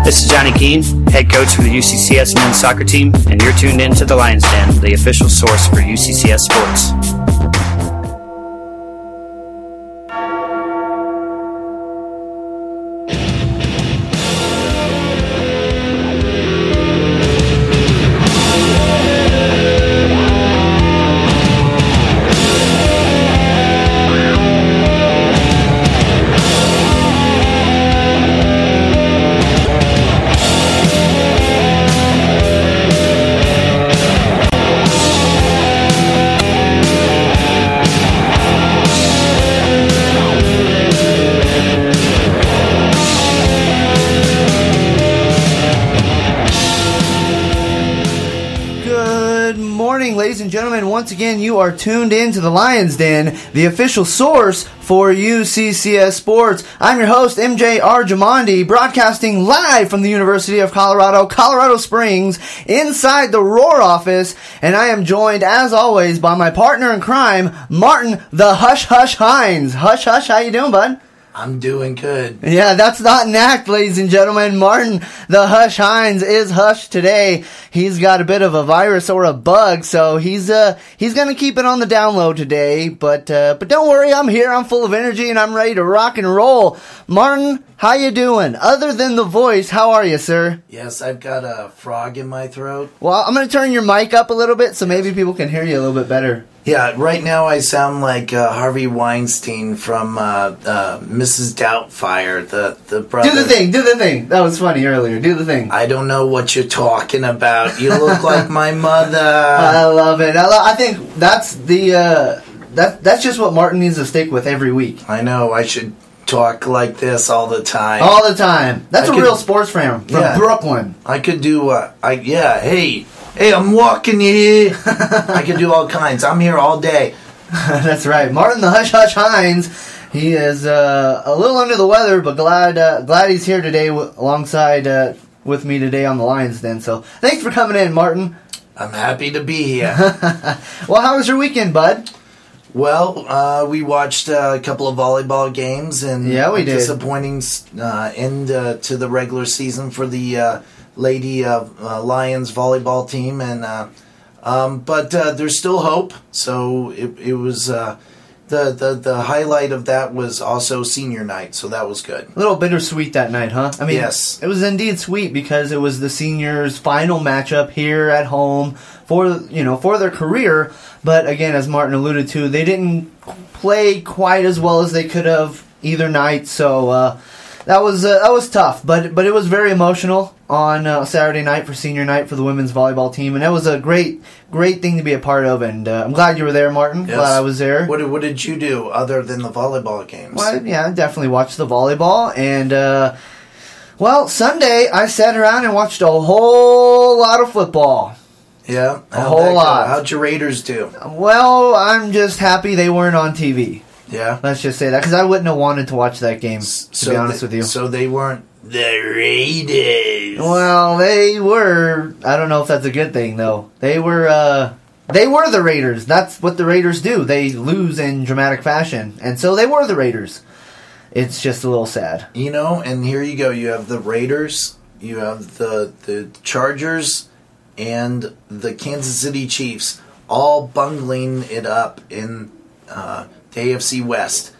This is Johnny Keene, head coach for the UCCS men's soccer team, and you're tuned in to the Lions Den, the official source for UCCS sports. Ladies and gentlemen, once again, you are tuned in to the Lions Den, the official source for UCCS sports. I'm your host, MJ Arjamandi, broadcasting live from the University of Colorado, Colorado Springs, inside the Roar office, and I am joined, as always, by my partner in crime, Martin the Hush Hush Hines. Hush Hush, how you doing, bud? I'm doing good. Yeah, that's not an act, ladies and gentlemen. Martin the Hush Hines is hushed today. He's got a bit of a virus or a bug, so he's gonna keep it on the down low today. But don't worry, I'm here. I'm full of energy and I'm ready to rock and roll. Martin, how you doing? Other than the voice, how are you, sir? Yes, I've got a frog in my throat. Well, I'm gonna turn your mic up a little bit so maybe people can hear you a little bit better. Yeah, right now I sound like Harvey Weinstein from Mrs. Doubtfire, the brother. Do the thing. That was funny earlier. Do the thing. I don't know what you're talking about. You look like my mother. I love it. I think that's that's just what Martin needs to stick with every week. I know. I should talk like this all the time. All the time. That's real sports fan from Brooklyn. I could do. Hey, I'm walking here. I can do all kinds. I'm here all day. That's right. Martin the Hush Hush Hines. He is a little under the weather, but glad he's here today alongside with me today on the Lions Den. So thanks for coming in, Martin. I'm happy to be here. Well, how was your weekend, bud? Well, we watched a couple of volleyball games, and yeah, we did. Disappointing end to the regular season for the Lady Lions volleyball team, and but there's still hope. So it was the highlight of that was also senior night, so that was good. A little bittersweet that night, huh? I mean, yes, it was indeed sweet because it was the seniors' final matchup here at home for their career. But again, as Martin alluded to, they didn't play quite as well as they could have either night. So that was tough, but it was very emotional on Saturday night for senior night for the women's volleyball team, and that was a great thing to be a part of. And I'm glad you were there, Martin. Yes. Glad I was there. What did you do other than the volleyball games? Well, yeah, I definitely watched the volleyball, and Sunday I sat around and watched a whole lot of football. Yeah, a whole lot. How'd your Raiders do? Well, I'm just happy they weren't on TV. Yeah. Let's just say that, because I wouldn't have wanted to watch that game, to be honest with you. So they weren't the Raiders. Well, they were. I don't know if that's a good thing, though. They were the Raiders. That's what the Raiders do. They lose in dramatic fashion. And so they were the Raiders. It's just a little sad. You know, and here you go. You have the Raiders, you have the Chargers, and the Kansas City Chiefs all bungling it up in the AFC West.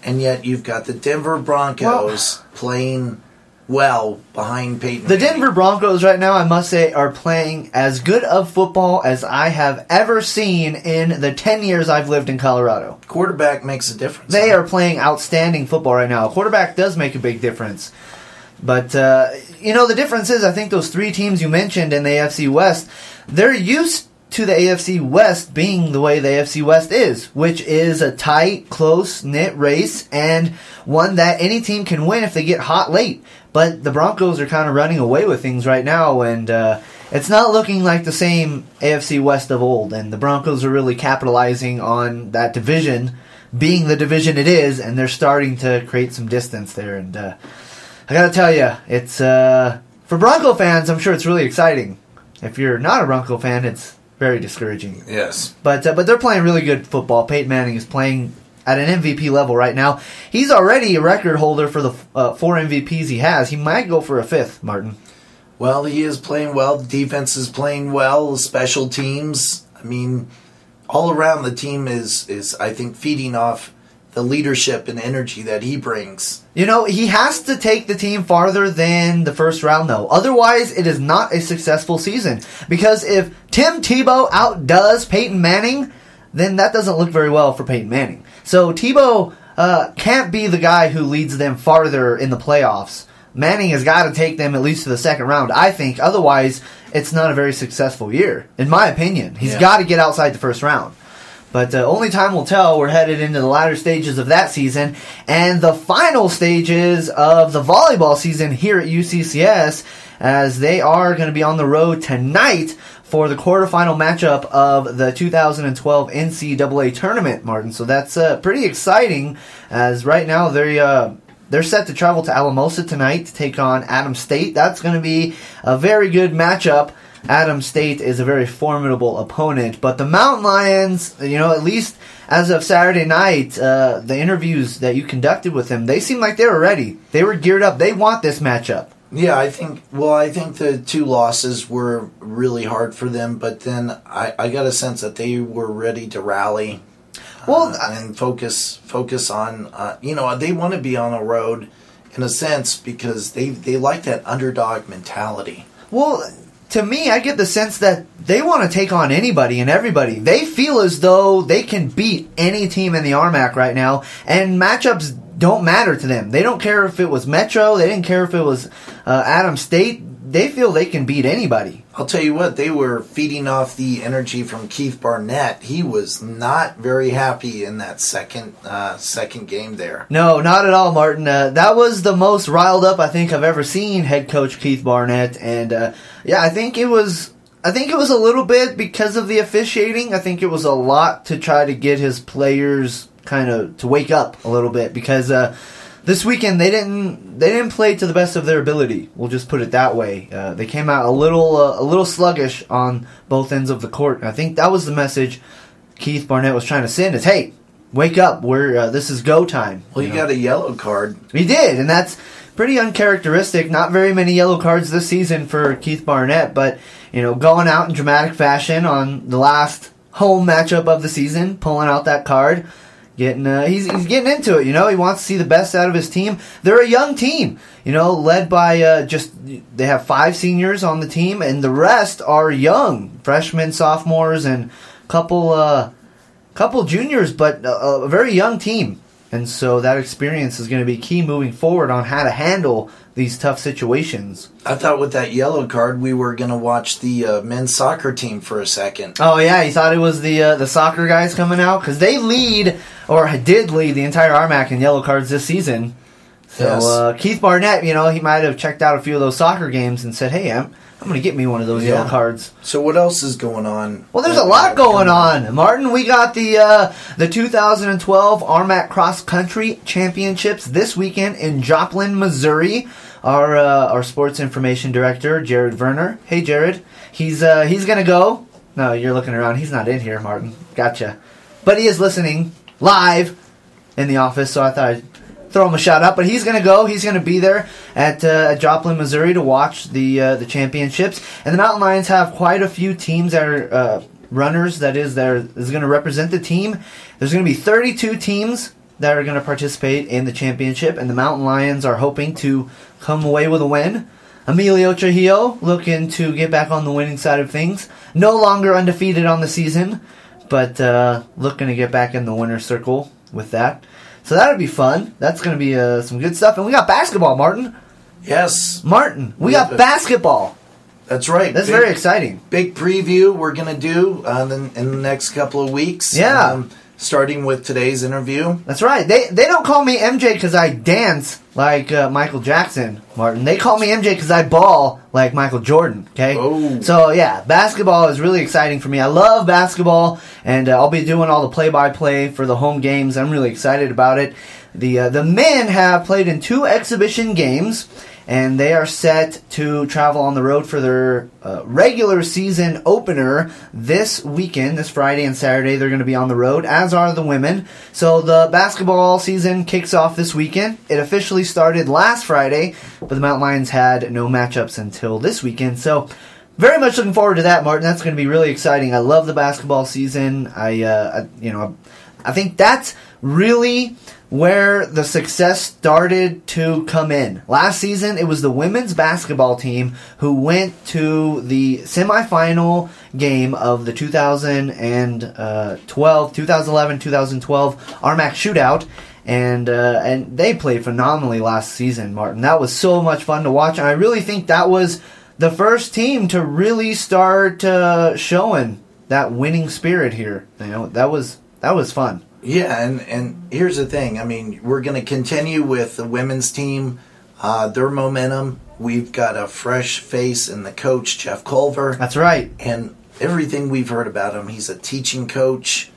And yet you've got the Denver Broncos playing well behind Peyton The Manning. Denver Broncos right now, I must say, are playing as good of football as I have ever seen in the 10 years I've lived in Colorado. Quarterback makes a difference. They are playing outstanding football right now. A quarterback does make a big difference. But, the difference is, I think those three teams you mentioned in the AFC West, they're used to the AFC West being the way the AFC West is, which is a tight, close-knit race, and one that any team can win if they get hot late. But the Broncos are kind of running away with things right now, and it's not looking like the same AFC West of old, and the Broncos are really capitalizing on that division being the division it is, and they're starting to create some distance there, and I gotta tell you, it's for Bronco fans, I'm sure it's really exciting. If you're not a Bronco fan, it's very discouraging. Yes. But they're playing really good football. Peyton Manning is playing at an MVP level right now. He's already a record holder for the 4 MVPs he has. He might go for a 5th, Martin. Well, he is playing well. The defense is playing well. Special teams. I mean, all around the team is I think, feeding off the leadership and energy that he brings. You know, he has to take the team farther than the first round, though. Otherwise, it is not a successful season. Because if Tim Tebow outdoes Peyton Manning, then that doesn't look very well for Peyton Manning. So Tebow can't be the guy who leads them farther in the playoffs. Manning has got to take them at least to the second round, I think. Otherwise, it's not a very successful year, in my opinion. He's got to get outside the first round. But only time will tell. We're headed into the latter stages of that season and the final stages of the volleyball season here at UCCS, as they are going to be on the road tonight for the quarterfinal matchup of the 2012 NCAA tournament, Martin. So that's pretty exciting, as right now they're set to travel to Alamosa tonight to take on Adams State. That's going to be a very good matchup. Adams State is a very formidable opponent. But the Mountain Lions, at least as of Saturday night, the interviews that you conducted with them, they seemed like they were ready. They were geared up. They want this matchup. Yeah, I think the 2 losses were really hard for them, but then I got a sense that they were ready to rally. And focus on, they want to be on the road in a sense because they like that underdog mentality. Well, to me, I get the sense that they want to take on anybody and everybody. They feel as though they can beat any team in the RMAC right now, and matchups don't matter to them. They don't care if it was Metro. They didn't care if it was Adams State. They feel they can beat anybody. I'll tell you what, they were feeding off the energy from Keith Barnett. He was not very happy in that second game there. No, not at all, Martin. That was the most riled up I think I've ever seen head coach Keith Barnett. And I think it was a little bit because of the officiating. I think it was a lot to try to get his players kind of to wake up a little bit, because this weekend they didn't play to the best of their ability. We'll just put it that way. They came out a little sluggish on both ends of the court. And I think that was the message Keith Barnett was trying to send: is, hey, wake up. This is go time. Well, you got a yellow card. He did, and that's pretty uncharacteristic. Not very many yellow cards this season for Keith Barnett, but going out in dramatic fashion on the last home matchup of the season, pulling out that card. He's getting into it, He wants to see the best out of his team. They're a young team, led by they have 5 seniors on the team, and the rest are young, freshmen, sophomores, and couple juniors, but a very young team. And so that experience is going to be key moving forward on how to handle these tough situations. I thought with that yellow card we were going to watch the men's soccer team for a second. Oh, yeah, you thought it was the soccer guys coming out? Because they did lead the entire RMAC in yellow cards this season. So yes. Keith Barnett, he might have checked out a few of those soccer games and said, hey, I'm going to get me one of those yellow cards. So what else is going on? Well, there's a lot going on. Martin, we got the 2012 RMAC Cross Country Championships this weekend in Joplin, Missouri. Our sports information director, Jared Werner. Hey, Jared. He's going to go. No, you're looking around. He's not in here, Martin. Gotcha. But he is listening live in the office, so I thought I'd throw him a shout out. But he's going to go. He's going to be there at Joplin, Missouri to watch the championships. And the Mountain Lions have quite a few teams that are runners that is going to represent the team. There's going to be 32 teams that are going to participate in the championship, and the Mountain Lions are hoping to come away with a win. Emilio Trujillo looking to get back on the winning side of things. No longer undefeated on the season, but looking to get back in the winner's circle with that. So that'll be fun. That's going to be some good stuff. And we got basketball, Martin. Yes. Martin, we got basketball. That's right. That's very exciting. Big preview we're going to do in the next couple of weeks. Yeah. Starting with today's interview. That's right. They don't call me MJ because I dance like Michael Jackson, Martin. They call me MJ because I ball like Michael Jordan, okay? Oh. So, yeah, basketball is really exciting for me. I love basketball, and I'll be doing all the play-by-play for the home games. I'm really excited about it. The men have played in 2 exhibition games, and they are set to travel on the road for their regular season opener this weekend, this Friday and Saturday. They're going to be on the road, as are the women. So the basketball season kicks off this weekend. It officially started last Friday, but the Mountain Lions had no matchups until this weekend. So very much looking forward to that, Martin. That's going to be really exciting. I love the basketball season. I think that's really where the success started to come in. Last season, it was the women's basketball team who went to the semifinal game of the 2011-2012 RMAC shootout, and they played phenomenally last season, Martin. That was so much fun to watch, and I really think that was the first team to really start showing that winning spirit here. That was fun. Yeah, and here's the thing. I mean, we're going to continue with the women's team, their momentum. We've got a fresh face in the coach, Jeff Culver. That's right. And everything we've heard about him, he's a teaching coach.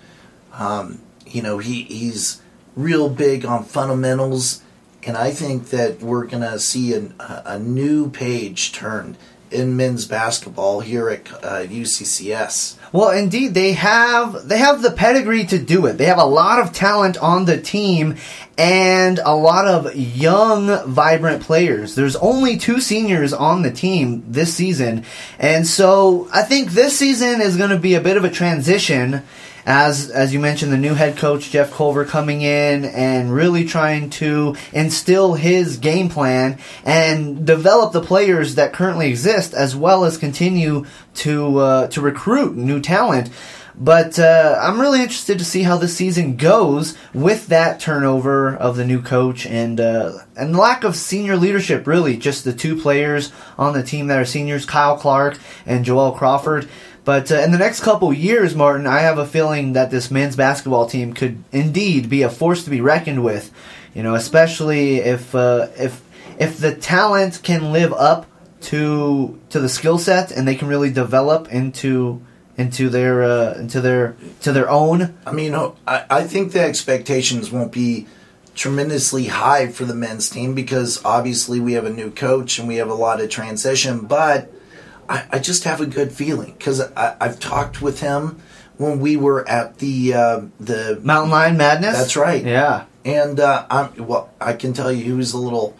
He's real big on fundamentals. And I think that we're going to see a new page turned in men's basketball here at UCCS. Well, indeed, they have the pedigree to do it. They have a lot of talent on the team and a lot of young, vibrant players. There's only 2 seniors on the team this season, and so I think this season is going to be a bit of a transition. As you mentioned, the new head coach, Jeff Culver, coming in and really trying to instill his game plan and develop the players that currently exist, as well as continue to recruit new talent. But I'm really interested to see how this season goes with that turnover of the new coach and lack of senior leadership, really. Just the 2 players on the team that are seniors, Kyle Clark and Joelle Crawford. But in the next couple years, Martin, I have a feeling that this men's basketball team could indeed be a force to be reckoned with. Especially if the talent can live up to the skill set and they can really develop into their own. I mean, I think the expectations won't be tremendously high for the men's team because obviously we have a new coach and we have a lot of transition, but I just have a good feeling because I've talked with him when we were at the Mountain Lion Madness. That's right. Yeah, and I can tell you he was a little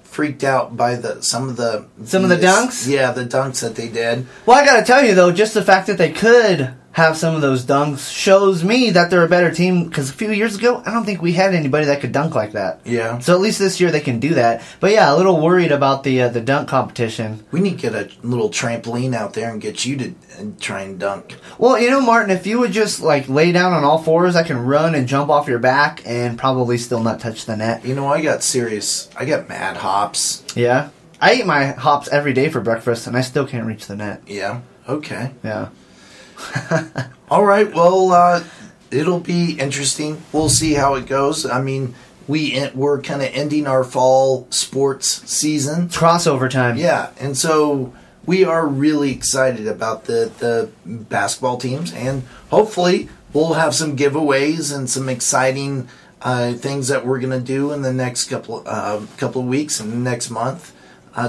freaked out by some of the dunks. Yeah, the dunks that they did. Well, I got to tell you though, just the fact that they could have some of those dunks shows me that they're a better team, because a few years ago, I don't think we had anybody that could dunk like that. Yeah. So at least this year they can do that. But yeah, a little worried about the dunk competition. We need to get a little trampoline out there and get you to try and dunk. Well, Martin, if you would just lay down on all fours, I can run and jump off your back and probably still not touch the net. I got mad hops. Yeah? I eat my hops every day for breakfast, and I still can't reach the net. Yeah? Okay. Yeah. All right, well, it'll be interesting. We'll see how it goes. I mean, we're kind of ending our fall sports season. It's crossover time. Yeah, and so we are really excited about the basketball teams, and hopefully we'll have some giveaways and some exciting things that we're going to do in the next couple of weeks and the next month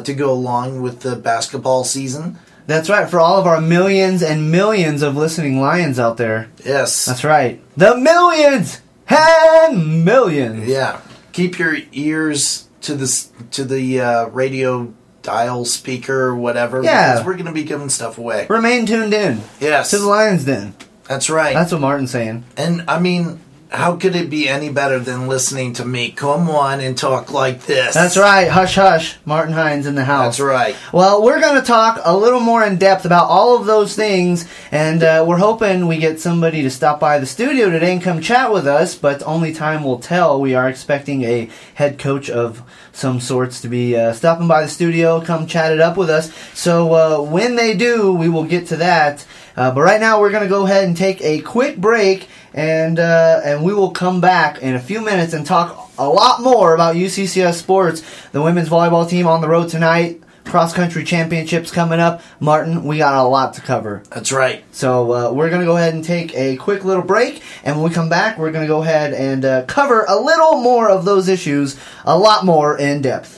to go along with the basketball season. That's right, for all of our millions and millions of listening Lions out there. Yes. That's right. The millions and millions. Yeah. Keep your ears to the radio dial speaker or whatever. Yeah. Because we're going to be giving stuff away. Remain tuned in. Yes. To the Lions Den. That's right. That's what Martin's saying. And, I mean, how could it be any better than listening to me come on and talk like this? That's right. Hush, hush. Martin Hines in the house. That's right. Well, we're going to talk a little more in depth about all of those things, and we're hoping we get somebody to stop by the studio today and come chat with us, but only time will tell. We are expecting a head coach of some sorts to be stopping by the studio, come chat it up with us. So when they do, we will get to that. But right now, we're going to go ahead and take a quick break, and we will come back in a few minutes and talk a lot more about UCCS sports. The women's volleyball team on the road tonight. Cross-country championships coming up. Martin, we got a lot to cover. That's right. So we're going to go ahead and take a quick little break, and when we come back, we're going to go ahead and cover a little more of those issues, a lot more in depth.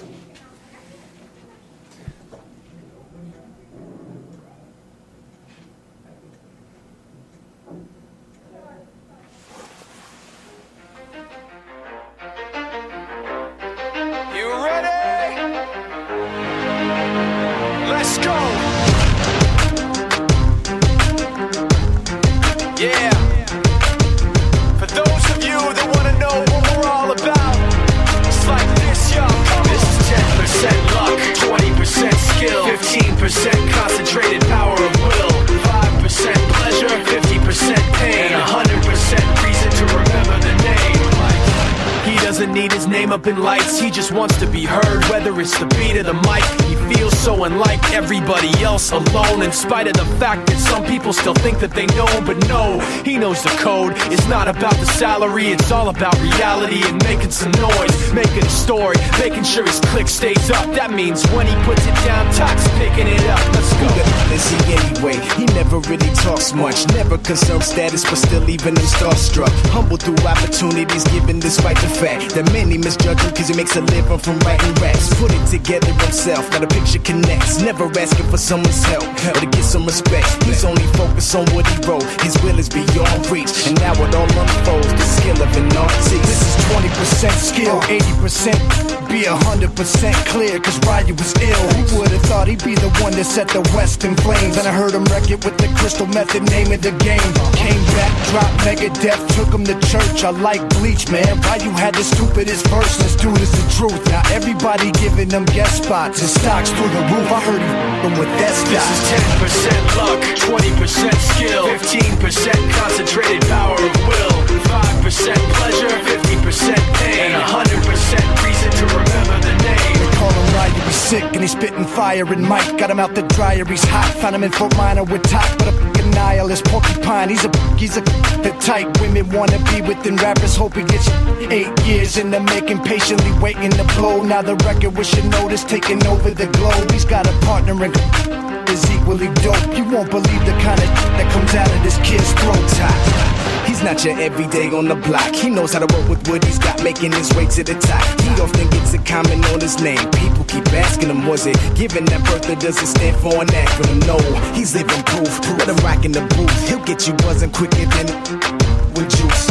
Let's go. Yeah. For those of you that want to know what we're all about, it's like this, y'all. This is 10% luck, 20% skill, 15% concentrated power of will, 5% pleasure, 50% pain, and 100% reason to remember the name. He doesn't need his name up in lights, he just wants to be heard, whether it's the beat or the mic. He feels so unlike everybody else, alone, in spite of the fact that some people still think that they know. But no, he knows the code. It's not about the salary, it's all about reality and making some noise, making a story, making sure his click stays up. That means when he puts it down, Tox picking it up. Let's go. Is he anyway? He never really talks much, never concerned status, but still even him starstruck. Humble through opportunities given despite the fact that many misjudge him cause he makes a living from writing raps. Put it together himself, now the picture connects. Never asking for someone's help or to get some respect. He's only focused on what he wrote. His will is beyond reach, and now it all unfolds. The skill of an artist. This is 20% skill, 80% be 100% clear, cause Ryu was ill. Who would've thought he'd be the one that set the West in flames? And I heard him wreck it with the crystal method, name of the game. Came back, dropped Megadeth, took him to church. I like Bleach, man. Ryu had the stupidest verse, let's do this the truth. Now everybody giving them guest spots, his stocks through the roof. I heard him with that stock. This is 10% luck, 20% skill, 15% concentrated power of will, 5% pleasure, 50% pain, and 100% reason to remember the name. They call him Ryu, he's sick and he's spitting fire. And Mike got him out the dryer, he's hot. Found him in Fort Minor with Top, but a fucking nihilist porcupine. He's a the type women wanna be within. Rappers hope he gets 8 years in the making, patiently waiting to blow. Now the record with your notice taking over the globe. He's got a partner in is equally dope. You won't believe the kind of that comes out of this kid's throat. He's not your everyday on the block. He knows how to work with what he's got, making his way to the top. He often gets a comment on his name. People keep asking him, was it given that birth or does it stand for an acronym? No, he's living proof. Let him rock in the booth. He'll get you buzzing quicker than with juice.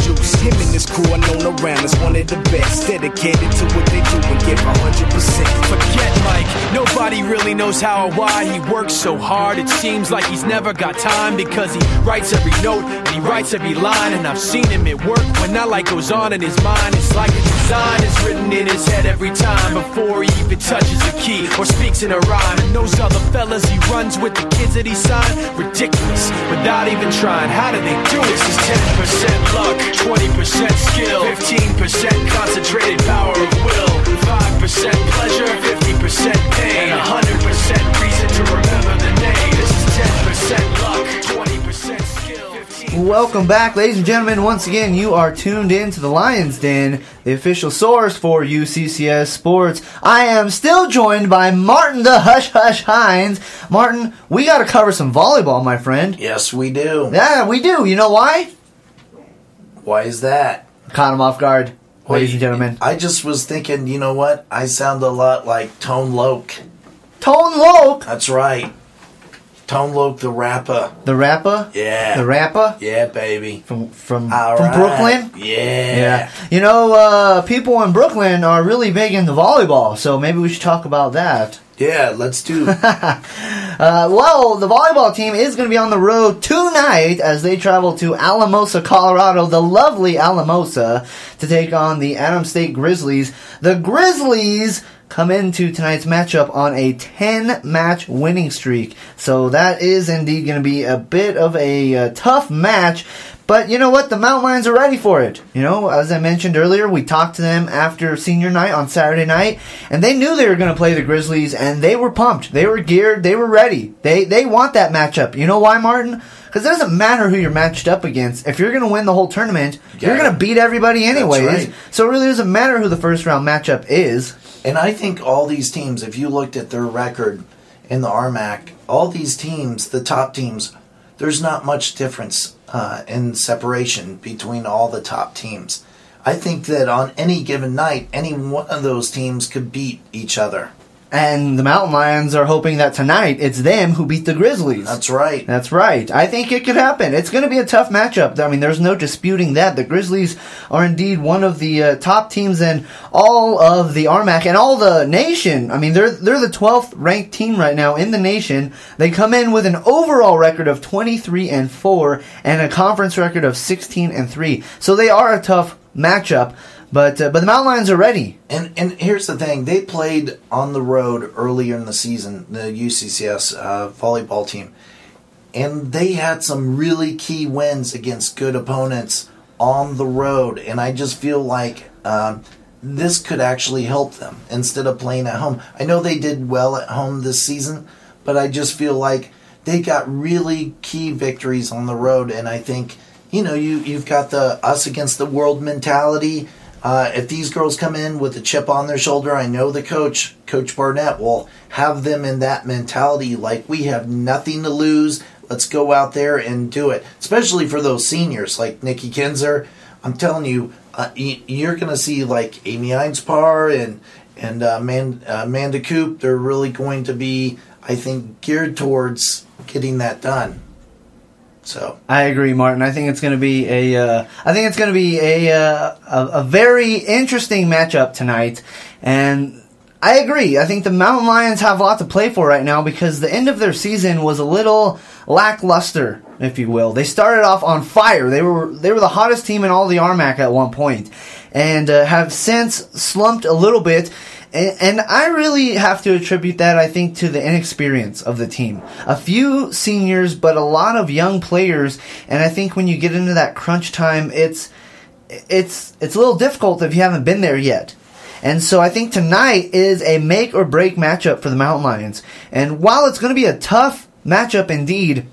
Him and his crew are known around as one of the best, dedicated to what they do and give 100%. Forget Mike, nobody really knows how or why he works so hard. It seems like he's never got time, because he writes every note and he writes every line. And I've seen him at work when that light goes on in his mind. It's like a design is written in his head every time, before he even touches a key or speaks in a rhyme. And those other fellas he runs with, the kids that he signed, ridiculous, without even trying. How do they do it? This is 10% luck, 20% skill, 15% concentrated power of will, 5% pleasure, 50% pain, and 100% reason to remember the name. This is 10% luck, 20% skill, 15%. Welcome back, ladies and gentlemen. Once again, you are tuned in to the Lion's Den, the official source for UCCS Sports. I am still joined by Martin the Hush Hush Hines. Martin, we got to cover some volleyball, my friend. Yes, we do. Yeah, we do. You know why? Why is that? Caught him off guard, ladies and gentlemen. I just was thinking, you know what? I sound a lot like Tone Loc. Tone Loc? That's right. Tone Loc, the rapper. The rapper? Yeah. The rapper? Yeah, baby. From Right. Brooklyn? Yeah. You know, people in Brooklyn are really big into volleyball, so maybe we should talk about that. Yeah, let's do. Well, the volleyball team is going to be on the road tonight as they travel to Alamosa, Colorado, the lovely Alamosa, to take on the Adams State Grizzlies. The Grizzlies come into tonight's matchup on a 10-match winning streak. So that is indeed going to be a bit of a tough match. But you know what? The Mountain Lions are ready for it. You know, as I mentioned earlier, we talked to them after senior night on Saturday night, and they knew they were going to play the Grizzlies, and they were pumped. They were geared. They were ready. They want that matchup. You know why, Martin? Because it doesn't matter who you're matched up against. If you're going to win the whole tournament, you're going to beat everybody anyways. That's right. So it really doesn't matter who the first round matchup is. And I think all these teams, if you looked at their record in the RMAC, all these teams, the top teams, there's not much difference in separation between all the top teams. I think that on any given night, any one of those teams could beat each other. And the Mountain Lions are hoping that tonight it's them who beat the Grizzlies. That's right. That's right. I think it could happen. It's going to be a tough matchup. I mean, there's no disputing that. The Grizzlies are indeed one of the top teams in all of the RMAC and all the nation. I mean, they're the 12th ranked team right now in the nation. They come in with an overall record of 23-4 and a conference record of 16-3. So they are a tough matchup. But the Mountain Lions are ready. And here's the thing. They played on the road earlier in the season, the UCCS volleyball team. And they had some really key wins against good opponents on the road. And I just feel like this could actually help them instead of playing at home. I know they did well at home this season, but I just feel like they got really key victories on the road. And I think, you've got the us against the world mentality. If these girls come in with a chip on their shoulder, I know the Coach Barnett, will have them in that mentality like we have nothing to lose. Let's go out there and do it. Especially for those seniors like Nikki Kinzer. I'm telling you, you're going to see like Amy Einspar and Amanda Coop. They're really going to be, I think, geared towards getting that done. So I agree, Martin. I think it's going to be a very interesting matchup tonight, and I agree. I think the Mountain Lions have a lot to play for right now because the end of their season was a little lackluster, if you will. They started off on fire. They were the hottest team in all the RMAC at one point, and have since slumped a little bit. And I really have to attribute that, I think, to the inexperience of the team. A few seniors, but a lot of young players. And I think when you get into that crunch time, it's a little difficult if you haven't been there yet. And so I think tonight is a make or break matchup for the Mountain Lions. And while it's going to be a tough matchup indeed,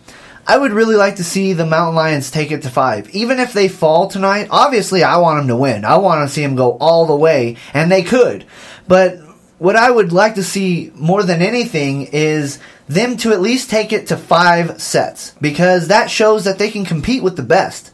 I would really like to see the Mountain Lions take it to 5. Even if they fall tonight, obviously I want them to win. I want to see them go all the way, and they could. But what I would like to see more than anything is them to at least take it to 5 sets, because that shows that they can compete with the best.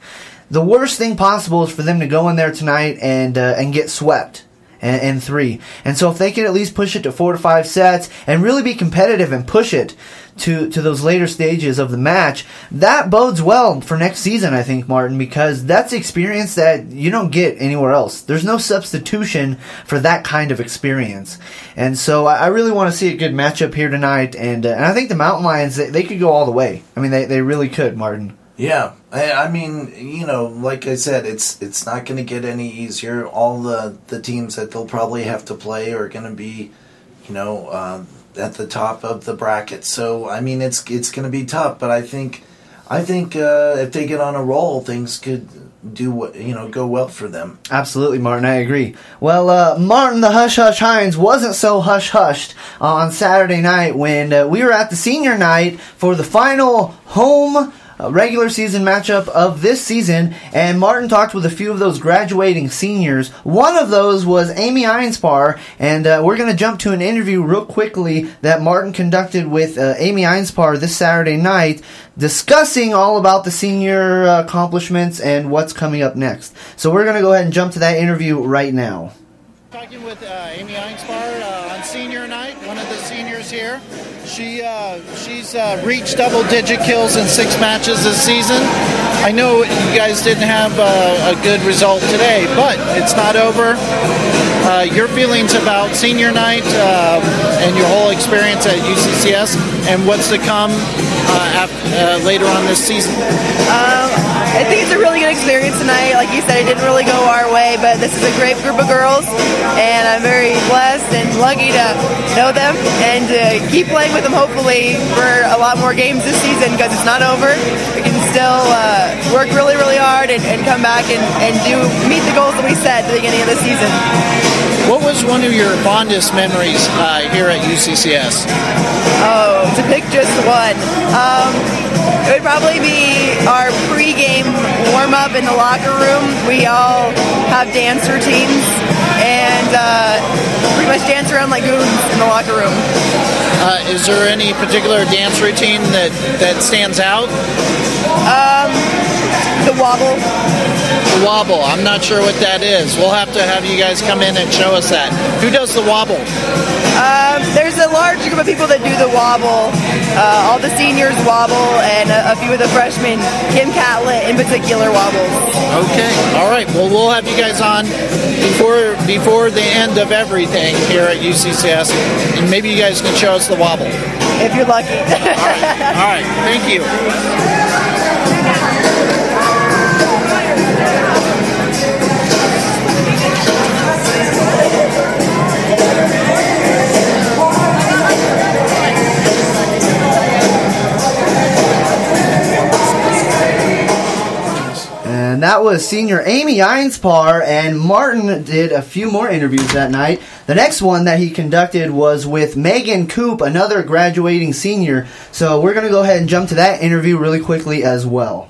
The worst thing possible is for them to go in there tonight and get swept in 3. And so if they can at least push it to 4 to 5 sets and really be competitive and push it to those later stages of the match, that bodes well for next season, I think, Martin, because that's experience that you don't get anywhere else. There's no substitution for that kind of experience. And so I really want to see a good matchup here tonight, and I think the Mountain Lions, they could go all the way. I mean, they really could, Martin. Yeah, I mean, like I said, it's not going to get any easier. All the teams that they'll probably have to play are going to be, at the top of the bracket. So I mean, it's going to be tough. But I think if they get on a roll, things could go well for them. Absolutely, Martin. I agree. Well, Martin, the Hush Hush Hines wasn't so hush hushed on Saturday night when we were at the senior night for the final home regular season matchup of this season, and Martin talked with a few of those graduating seniors. One of those was Amy Einspar, and we're going to jump to an interview real quickly that Martin conducted with Amy Einspar this Saturday night, discussing all about the senior accomplishments and what's coming up next. So we're going to go ahead and jump to that interview right now. Talking with Amy Einspar on senior night, one of the seniors here. She's reached double-digit kills in 6 matches this season. I know you guys didn't have a good result today, but it's not over. Your feelings about senior night and your whole experience at UCCS and what's to come later on this season? I think it's a really good experience tonight. Like you said, it didn't really go our way, but this is a great group of girls, and I'm very blessed and lucky to know them and to keep playing with them, hopefully, for a lot more games this season, because it's not over. We can still work really, really hard and come back and meet the goals that we set at the beginning of the season. What was one of your fondest memories here at UCCS? Oh, to pick just one. It would probably be our pre-game warm-up in the locker room. We all have dance routines and pretty much dance around like goons in the locker room. Is there any particular dance routine that stands out? The wobble. The wobble. I'm not sure what that is. We'll have to have you guys come in and show us that. Who does the wobble? There's a large group of people that do the wobble. All the seniors wobble, and a few of the freshmen, Kim Catlett in particular, wobbles. Okay, all right. Well, we'll have you guys on before the end of everything here at UCCS, and maybe you guys can show us the wobble. If you're lucky. All right. Thank you. And that was senior Amy Einspar, and Martin did a few more interviews that night. The next one that he conducted was with Megan Coop, another graduating senior. So we're going to go ahead and jump to that interview really quickly as well.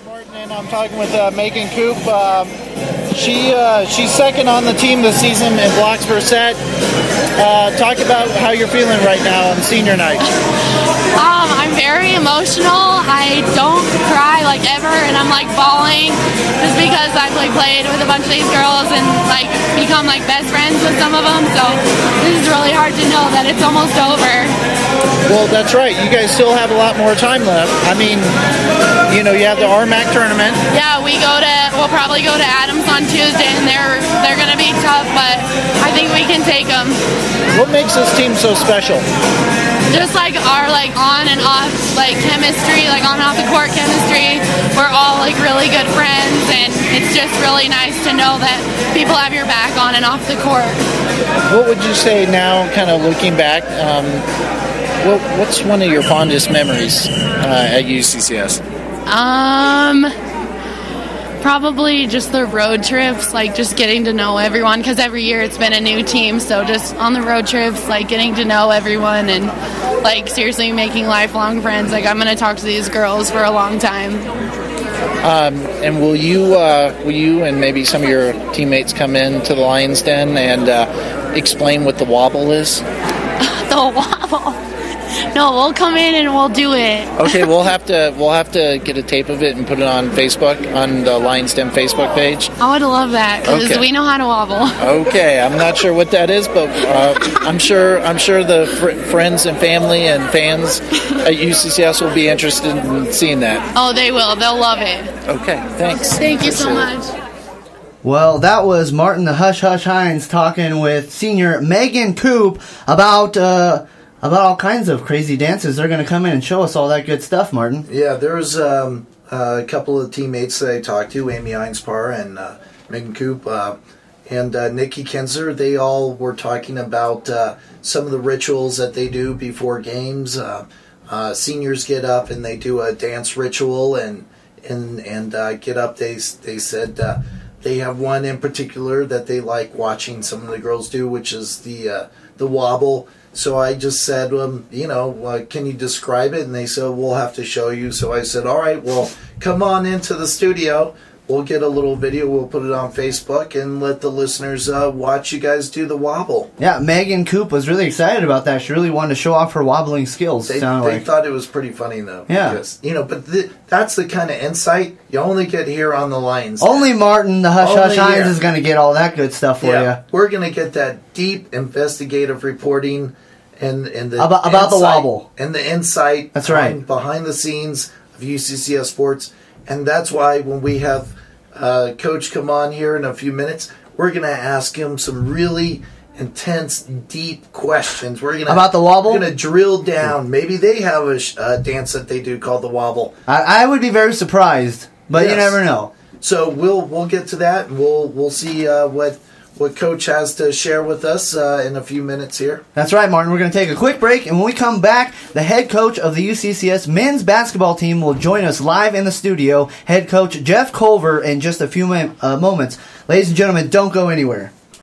Martin, and I'm talking with Megan Coop. She's second on the team this season in blocks per set. Talk about how you're feeling right now on senior night. I'm very emotional. I don't cry like ever, and I'm like bawling just because I've like played with a bunch of these girls and like become like best friends with some of them. So this is really hard to know that it's almost over. Well, that's right. You guys still have a lot more time left. I mean, you know, you have the RMAC tournament. Yeah, we'll probably go to Adams on Tuesday, and they're gonna be tough, but I think we can take them. What makes this team so special? Just like our like on and off like chemistry, like on and off the court chemistry. We're all like really good friends, and it's just really nice to know that people have your back on and off the court. What would you say now, kind of looking back? What's one of your fondest memories at UCCS? Probably just the road trips, like just getting to know everyone, because every year it's been a new team, so just on the road trips, like getting to know everyone and like seriously making lifelong friends. Like I'm going to talk to these girls for a long time. And will you and maybe some of your teammates come in to the Lions Den and explain what the wobble is? The wobble? No, we'll come in and we'll do it. Okay, we'll have to get a tape of it and put it on Facebook, on the Lions Den Facebook page. I would love that, because we know how to wobble. Okay, I'm not sure what that is, but I'm sure the friends and family and fans at UCCS will be interested in seeing that. Oh, they will. They'll love it. Okay, thanks. Thank you so much. Well, that was Martin the Hush Hush Hines talking with senior Megan Coop about all kinds of crazy dances. They're going to come in and show us all that good stuff, Martin. Yeah, there's a couple of teammates that I talked to, Amy Einspar and Megan Coop and Nikki Kinzer. They all were talking about some of the rituals that they do before games. Seniors get up and they do a dance ritual and get up. They said they have one in particular that they like watching some of the girls do, which is the wobble. So I just said, can you describe it? And they said, we'll have to show you. So I said, all right, well, come on into the studio. We'll get a little video. We'll put it on Facebook and let the listeners watch you guys do the wobble. Yeah, Megan Coop was really excited about that. She really wanted to show off her wobbling skills. They thought it was pretty funny, though. Yeah. Because, but that's the kind of insight you only get here on the Lions. Only Martin, the Hush Hush Hines, is going to get all that good stuff for you. We're going to get that deep investigative reporting and the about the wobble. And the insight that's right. behind the scenes of UCCS sports. And that's why when we have Coach come on here in a few minutes, we're going to ask him some really intense, deep questions. We're gonna about the wobble. We're going to drill down. Maybe they have a dance that they do called the wobble. I would be very surprised, but you never know. So we'll get to that, and we'll see what Coach has to share with us in a few minutes here. That's right, Martin. We're going to take a quick break, and when we come back, the head coach of the UCCS men's basketball team will join us live in the studio, head coach Jeff Culver, in just a few moments. Ladies and gentlemen, don't go anywhere.